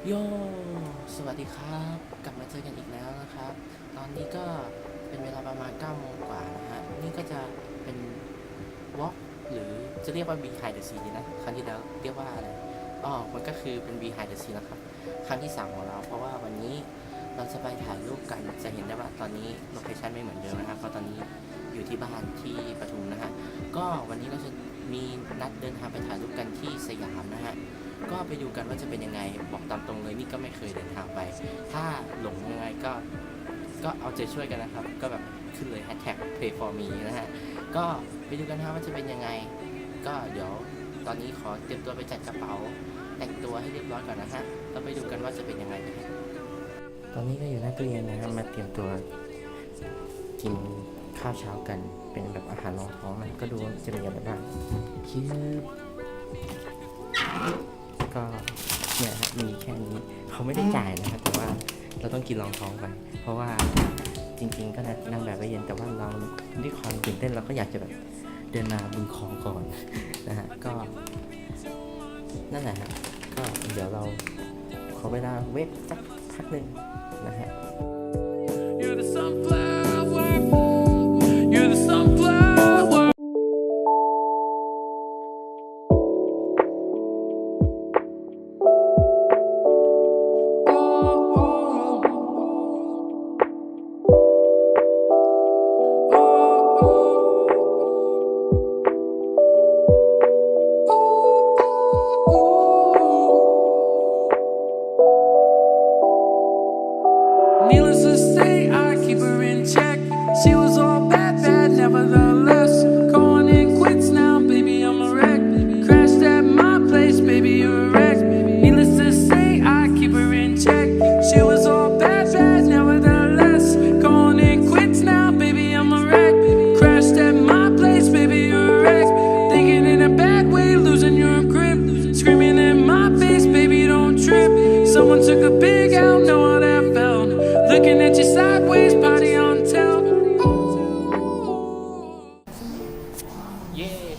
โยสวัสดีครับกลับมาเจอกันอีกแล้วนะครับตอนนี้ก็เป็นเวลาประมาณ9 โมงกว่านะฮะนี่ก็จะเป็นวอล์กหรือจะเรียกว่า behind the scene ดีนะครั้งที่แล้วเรียกว่าอะไรมันก็คือเป็น behind the scene นะครับครั้งที่3ของเราเพราะว่าวันนี้เราจะไปถ่ายรูปกันจะเห็นได้ว่าตอนนี้โลเคชั่นไม่เหมือนเดิมนะครับเพราะตอนนี้อยู่ที่บ้านที่ปทุมนะฮะก็วันนี้เราจะมีนัดเดินทางไปถ่ายรูปกันที่สยามนะฮะก็ไปดูกันว่าจะเป็นยังไงบอกตามตรงเลยนี่ก็ไม่เคยเดินทางไปถ้าหลงยังไงก็เอาใจช่วยกันนะครับก็แบบขึ้นเลย #pray for me นะฮะก็ไปดูกันนะว่าจะเป็นยังไงก็เดี๋ยวตอนนี้ขอเตรียมตัวไปจัดกระเป๋าแต่งตัวให้เรียบร้อยก่อนนะฮะเราไปดูกันว่าจะเป็นยังไงนะฮะตอนนี้ก็อยู่หน้าตู้เย็นนะครับมาเตรียมตัวกินข้าวเช้ากันเป็นแบบอาหารรองท้องนะก็ดูว่าจะมีอะไรบ้างก็เนี่ยครับมีแค่นี้เขาไม่ได้จ่ายนะครับแต่ว่าเราต้องกินรองท้องไปเพราะว่าจริงๆก็นั่งแบบไม่เย็นแต่ว่าเราด้วยความตื่นเต้นเราก็อยากจะแบบเดินมาบนคลองก่อนนะฮะก็นั่นแหละครับก็เดี๋ยวเราขอเวลาเวฟสักพักหนึ่งนะฮะ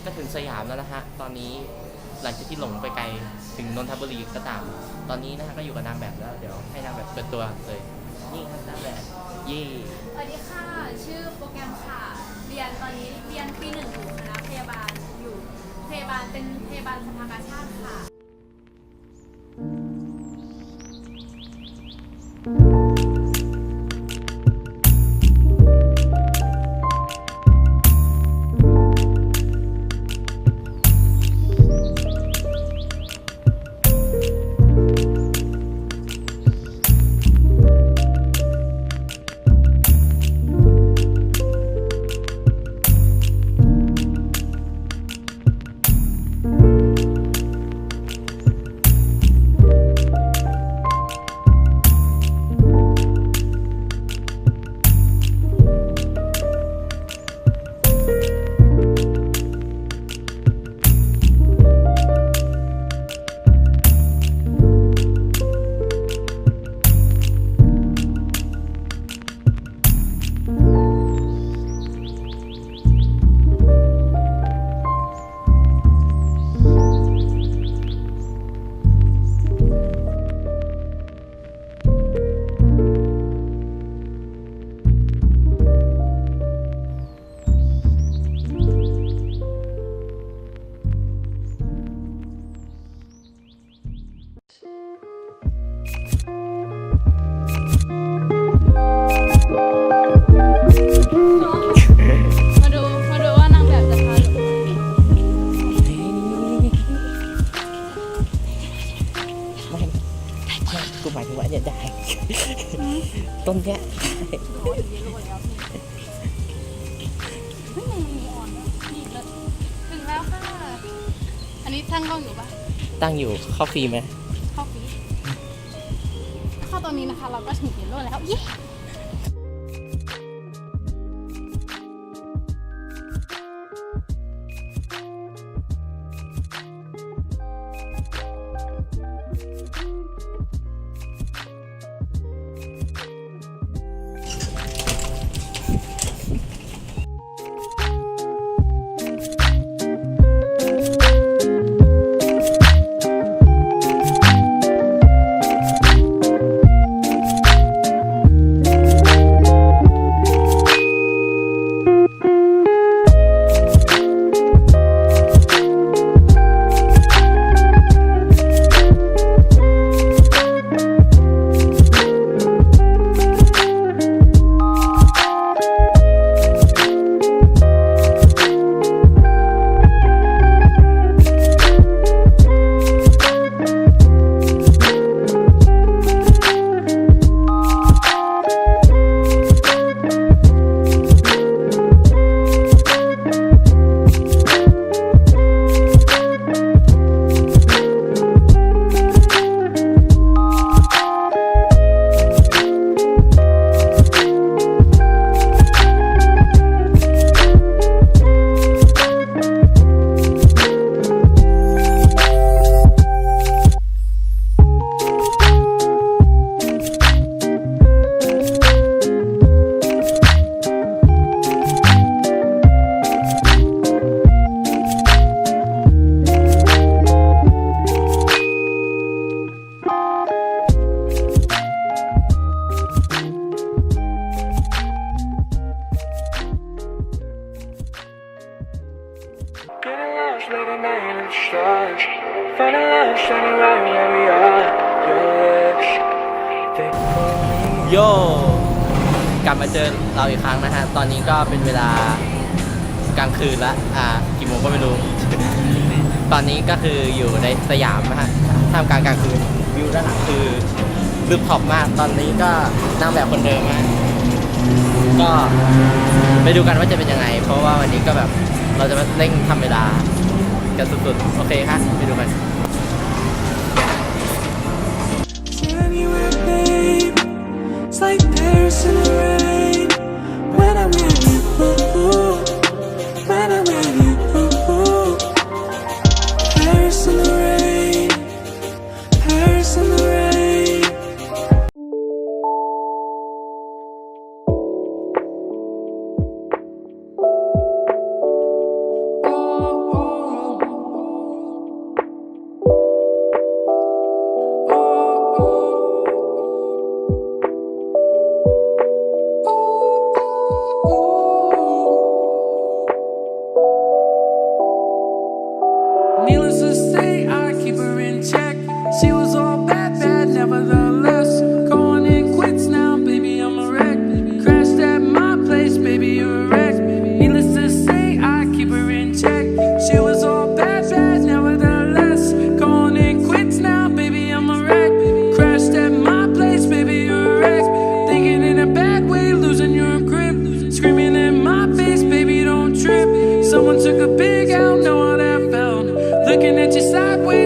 ก็ถึงสยามแล้วนะฮะตอนนี้หลังจากที่หลงไปไกลถึงนนทบุรีก็ตามตอนนี้นะฮะก็อยู่กับนางแบบแล้วเดี๋ยวให้นางแบบเปิดตัวเลยนี่ครับนางแบบสวัสดีค่ะชื่อโปรแกรมค่ะตอนนี้เรียนปี 1อยู่คณะพยาบาลอยู่พยาบาลเป็นพยาบาลสภากาชาติค่ะกูหมายถึงว่าเนี่ยได้ต้นเนี้ยถึงแล้วค่ะอันนี้ตั้งกล้องอยู่ปะตั้งอยู่เข้าฟรีไหมเข้าฟรีเข้าตอนนี้นะคะเราก็ถึงเยลโล่แล้วเย้ Find a love shining right where we are. Your lips, they pull me. โยกลับมาเจอเราอีกครั้งนะฮะตอนนี้ก็เป็นเวลากลางคืนละกี่โมงก็ไม่รู้ ตอนนี้ก็คืออยู่ในสยามนะฮะท่ามกลางกลางคืนวิวด้านหลังคือรูปท็อปมากตอนนี้ก็นั่งแบบคนเดิมนะก็ไปดูกันว่าจะเป็นยังไงเพราะว่าวันนี้ก็แบบเราจะมาเร่งทำเวลากันสุดๆโอเคครับไปดูกัน Anywhere, babe. It's like Paris in the rain. When I'm with you, when I'm with you. Paris in the rain, Paris in the rain. Needless to say, I keep her in check. She was all bad, bad, nevertheless. Calling in quits now, baby, I'm a wreck. Crashed at my place, baby, you're a wreck. Needless to say, I keep her in check. She was all bad, bad, nevertheless. Calling in quits now, baby, I'm a wreck. Crashed at my place, baby, you're a wreck. Thinking in a bad way, losing your grip. Screaming in my face, baby, don't trip. Someone took a big L, know how that felt. Looking at you sideways.